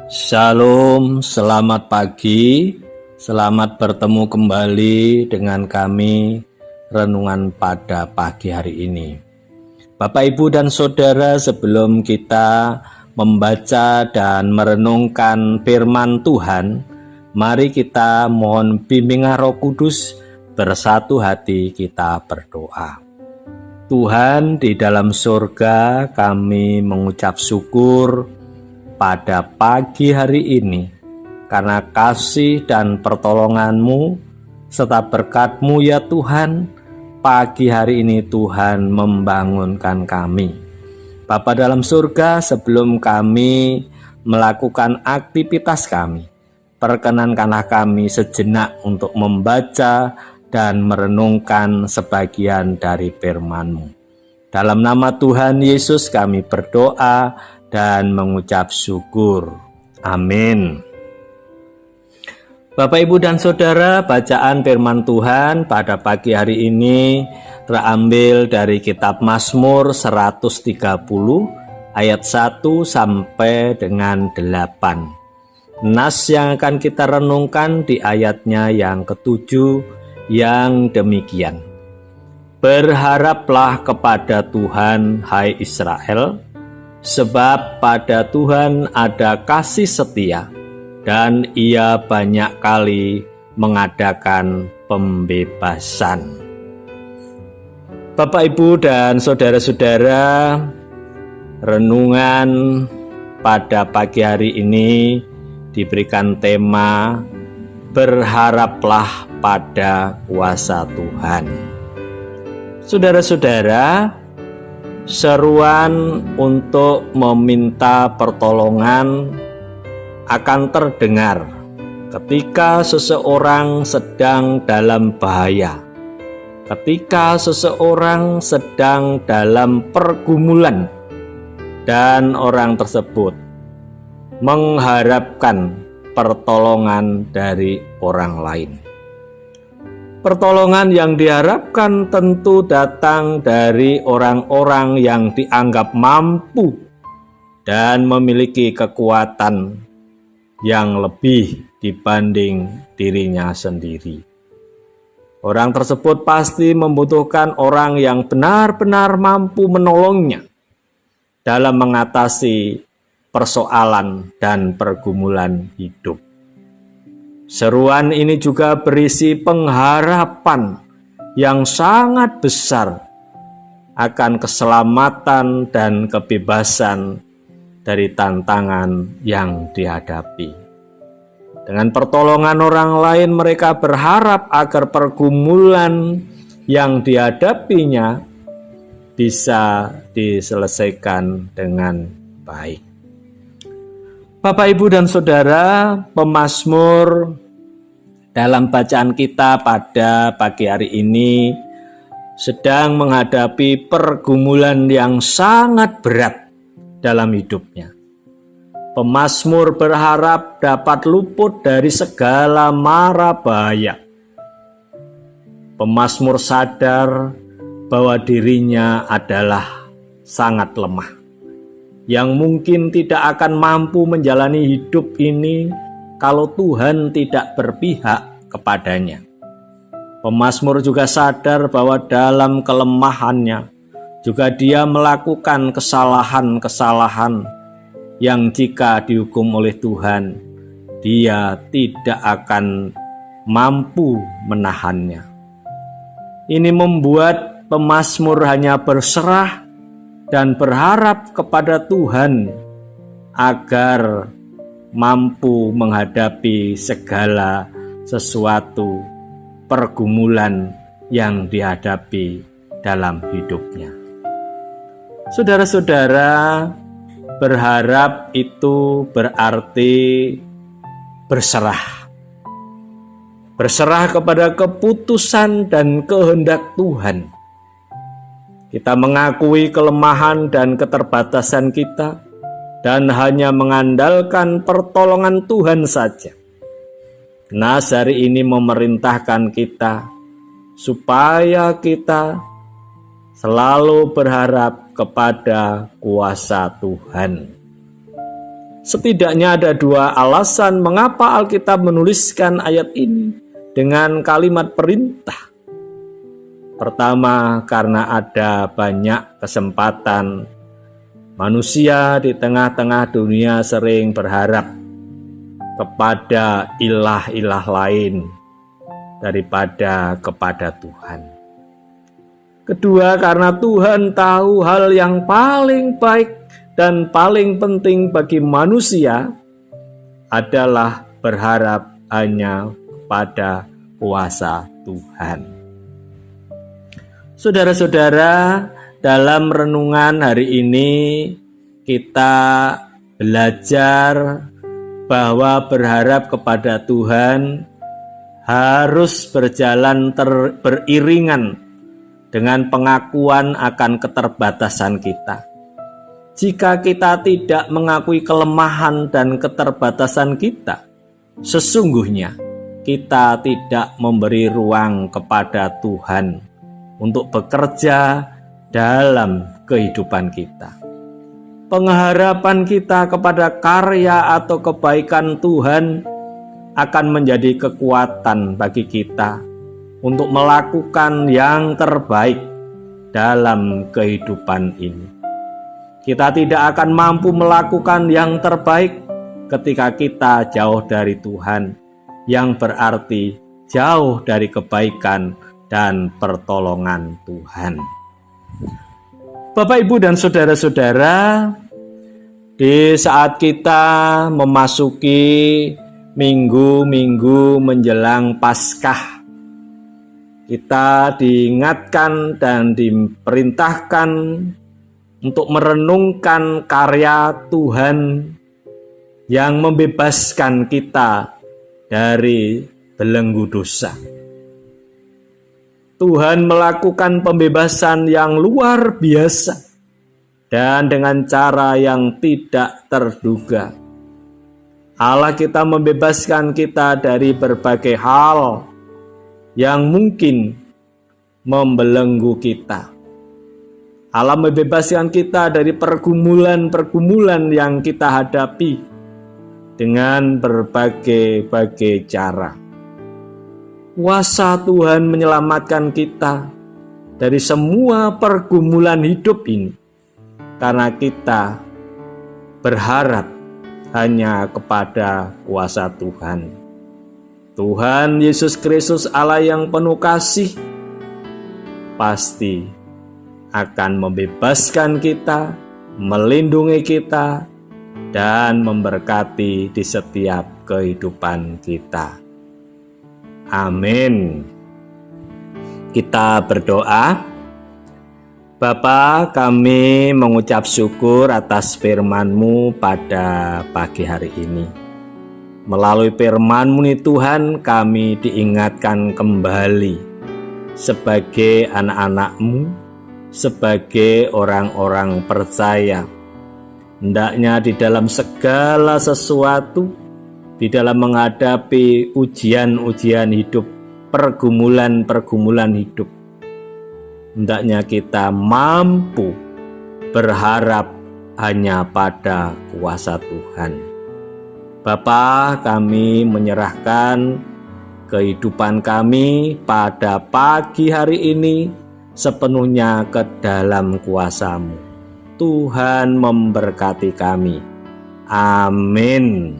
Shalom, selamat pagi, selamat bertemu kembali dengan kami renungan pada pagi hari ini. Bapak, Ibu, dan Saudara, sebelum kita membaca dan merenungkan firman Tuhan, mari kita mohon bimbingan Roh Kudus, bersatu hati kita berdoa. Tuhan di dalam surga, kami mengucap syukur pada pagi hari ini, karena kasih dan pertolongan-Mu serta berkat-Mu ya Tuhan, pagi hari ini Tuhan membangunkan kami. Bapa dalam surga, sebelum kami melakukan aktivitas kami, perkenankanlah kami sejenak untuk membaca dan merenungkan sebagian dari firman-Mu. Dalam nama Tuhan Yesus kami berdoa dan mengucap syukur. Amin. Bapak, Ibu, dan Saudara, bacaan firman Tuhan pada pagi hari ini terambil dari kitab Mazmur 130 ayat 1 sampai dengan 8. Nas yang akan kita renungkan di ayatnya yang ketujuh yang demikian. Berharaplah kepada Tuhan, hai Israel, sebab pada Tuhan ada kasih setia, dan Ia banyak kali mengadakan pembebasan. Bapak, Ibu, dan saudara-saudara, renungan pada pagi hari ini diberikan tema berharaplah pada kuasa Tuhan. Saudara-saudara, seruan untuk meminta pertolongan akan terdengar ketika seseorang sedang dalam bahaya, ketika seseorang sedang dalam pergumulan, dan orang tersebut mengharapkan pertolongan dari orang lain. Pertolongan yang diharapkan tentu datang dari orang-orang yang dianggap mampu dan memiliki kekuatan yang lebih dibanding dirinya sendiri. Orang tersebut pasti membutuhkan orang yang benar-benar mampu menolongnya dalam mengatasi persoalan dan pergumulan hidup. Seruan ini juga berisi pengharapan yang sangat besar akan keselamatan dan kebebasan dari tantangan yang dihadapi. Dengan pertolongan orang lain, mereka berharap agar pergumulan yang dihadapinya bisa diselesaikan dengan baik. Bapak, Ibu, dan Saudara, pemazmur dalam bacaan kita pada pagi hari ini sedang menghadapi pergumulan yang sangat berat dalam hidupnya. Pemazmur berharap dapat luput dari segala mara bahaya. Pemazmur sadar bahwa dirinya adalah sangat lemah, yang mungkin tidak akan mampu menjalani hidup ini kalau Tuhan tidak berpihak kepadanya. Pemazmur juga sadar bahwa dalam kelemahannya juga dia melakukan kesalahan-kesalahan yang jika dihukum oleh Tuhan, dia tidak akan mampu menahannya. Ini membuat pemazmur hanya berserah dan berharap kepada Tuhan agar mampu menghadapi segala sesuatu pergumulan yang dihadapi dalam hidupnya. Saudara-saudara, berharap itu berarti berserah. Berserah kepada keputusan dan kehendak Tuhan. Kita mengakui kelemahan dan keterbatasan kita dan hanya mengandalkan pertolongan Tuhan saja. Nas hari ini memerintahkan kita supaya kita selalu berharap kepada kuasa Tuhan. Setidaknya ada dua alasan mengapa Alkitab menuliskan ayat ini dengan kalimat perintah. Pertama, karena ada banyak kesempatan manusia di tengah-tengah dunia sering berharap kepada ilah-ilah lain daripada kepada Tuhan. Kedua, karena Tuhan tahu hal yang paling baik dan paling penting bagi manusia adalah berharap hanya kepada kuasa Tuhan. Saudara-saudara, dalam renungan hari ini kita belajar bahwa berharap kepada Tuhan harus berjalan beriringan dengan pengakuan akan keterbatasan kita. Jika kita tidak mengakui kelemahan dan keterbatasan kita, sesungguhnya kita tidak memberi ruang kepada Tuhan untuk bekerja dalam kehidupan kita. Pengharapan kita kepada karya atau kebaikan Tuhan akan menjadi kekuatan bagi kita untuk melakukan yang terbaik dalam kehidupan ini. Kita tidak akan mampu melakukan yang terbaik ketika kita jauh dari Tuhan, yang berarti jauh dari kebaikan dan pertolongan Tuhan. Bapak, Ibu, dan saudara-saudara, di saat kita memasuki minggu-minggu menjelang Paskah, kita diingatkan dan diperintahkan untuk merenungkan karya Tuhan yang membebaskan kita dari belenggu dosa. Tuhan melakukan pembebasan yang luar biasa dan dengan cara yang tidak terduga. Allah kita membebaskan kita dari berbagai hal yang mungkin membelenggu kita. Allah membebaskan kita dari pergumulan-pergumulan yang kita hadapi dengan berbagai cara. Kuasa Tuhan menyelamatkan kita dari semua pergumulan hidup ini, karena kita berharap hanya kepada kuasa Tuhan. Tuhan Yesus Kristus, Allah yang penuh kasih, pasti akan membebaskan kita, melindungi kita, dan memberkati di setiap kehidupan kita. Amin. Kita berdoa. Bapa, kami mengucap syukur atas firman-Mu pada pagi hari ini. Melalui firman-Mu nih Tuhan, kami diingatkan kembali sebagai anak-anak-Mu, sebagai orang-orang percaya. Hendaknya di dalam segala sesuatu, di dalam menghadapi ujian-ujian hidup, pergumulan-pergumulan hidup, hendaknya kita mampu berharap hanya pada kuasa Tuhan. Bapa, kami menyerahkan kehidupan kami pada pagi hari ini sepenuhnya ke dalam kuasa-Mu. Tuhan memberkati kami. Amin.